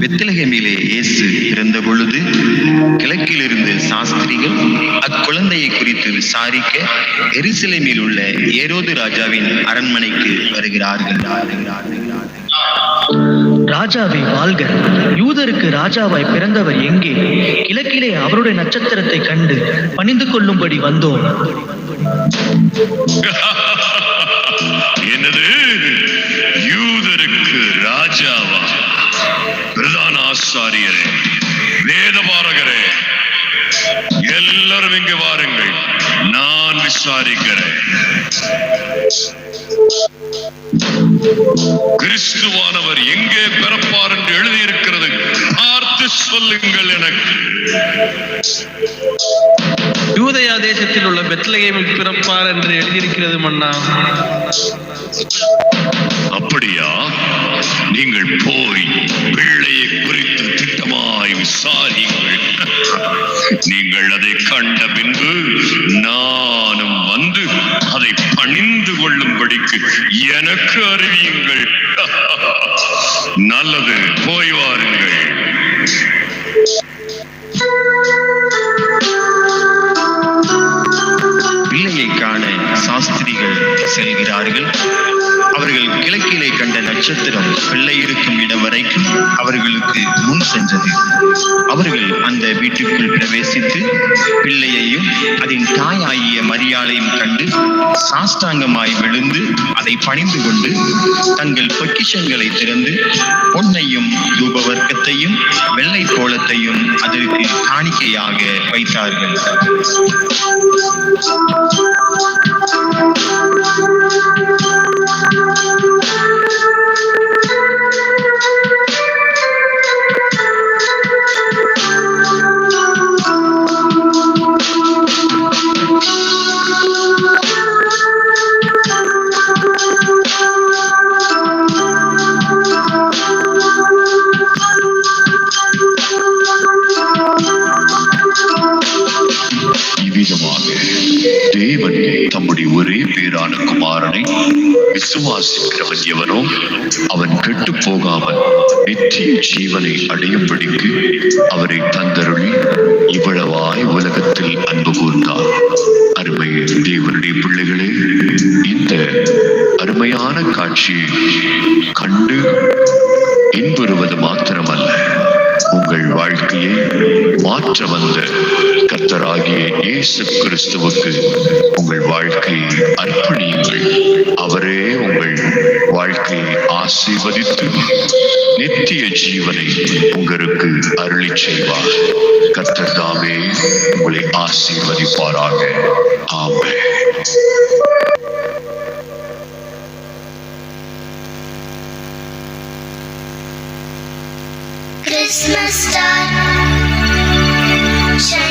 பெத்லகேமிலே இயேசு பிறந்த பொழுது கிழக்கிலிருந்து சாஸ்திரிகள் அக்குழந்தையை குறித்து விசாரிக்க எருசலேமில் உள்ள ஏரோது ராஜாவின் அரண்மனைக்கு வருகிறார்கள். ராஜாவே வாழ்க! யூதருக்கு ராஜாவாய் பிறந்தவர் எங்கே? கிழக்கிலே அவருடைய நட்சத்திரத்தை கண்டு பணிந்து கொள்ளும்படி வந்தோம். என்னது? யூதருக்கு ராஜாவா? பிரதான ஆசாரியரே, வேதபாரகரே, எல்லாரும் இங்கு வாருங்கள், நான் விசாரிக்கிறேன். கிறிஸ்துவானவர் எங்கே பிறப்பார் என்று எழுதியிருக்கிறது, பார்த்து சொல்லுங்கள் எனக்கு. யூதயா தேசத்தில் உள்ள பெத்லகேமில் பிறப்பார் என்று எழுதியிருக்கிறது மன்னா. அப்படியா? நீங்கள் போய் பிள்ளையை குறித்து திட்டமாய் விசாரியுங்கள். நீங்கள் அதை கண்ட பின்பு நானும் வந்து அதை பணிந்து கொள்ளும்படிக்கு எனக்கு அறிவியுங்கள். நல்லது, போய் வாருங்கள். பிள்ளையை காண சாஸ்திரிகள் செல்கிறார்கள். அவர்கள் கிழக்கிலே கண்ட நட்சத்திரம் பிள்ளை இருக்கும் இடம் வரைக்கும் அவர்களுக்கு முன் சென்றது. அவர்கள் அந்த வீட்டுக்குள் பிரவேசித்து பிள்ளையையும் அதன் தாயாகிய மரியாளையும் கண்டு சாஷ்டாங்கமாய் விழுந்து அதை பணிந்து கொண்டு தங்கள் பொக்கிஷங்களை திறந்து பொன்னையும் தூபவர்க்கத்தையும் வெள்ளை கோலத்தையும் அதற்கு காணிக்கையாக வைத்தார்கள். தேவன் தம்முடைய ஒரே பேரான குமாரனை விசுவாசிக்கிறவன் எவனோ அவன் கெட்டு போகாமல் நித்திய ஜீவனை அடையும்படிக்கு அவரை தந்தருளி இவ்வளவாய் உலகத்தில் அன்பு கூர்ந்தார். அருமை தேவனுடைய பிள்ளைகளே, இந்த அருமையான காட்சியை கண்டு இன்புறுவது மாத்திரமல்ல, உங்கள் வாழ்க்கையை மாற்ற வந்த கர்த்தராகிய இயேசு கிறிஸ்துவுக்கு உங்கள் வாழ்க்கையை அர்ப்பணியுங்கள். அவரே உங்கள் வாழ்க்கையை ஆசீர்வதித்து நித்திய ஜீவனை உங்களுக்கு அருளி செய்வார். கர்த்தர் தாமே உங்களை ஆசீர்வதிப்பாராக. ஆமென். Christmas star, shine.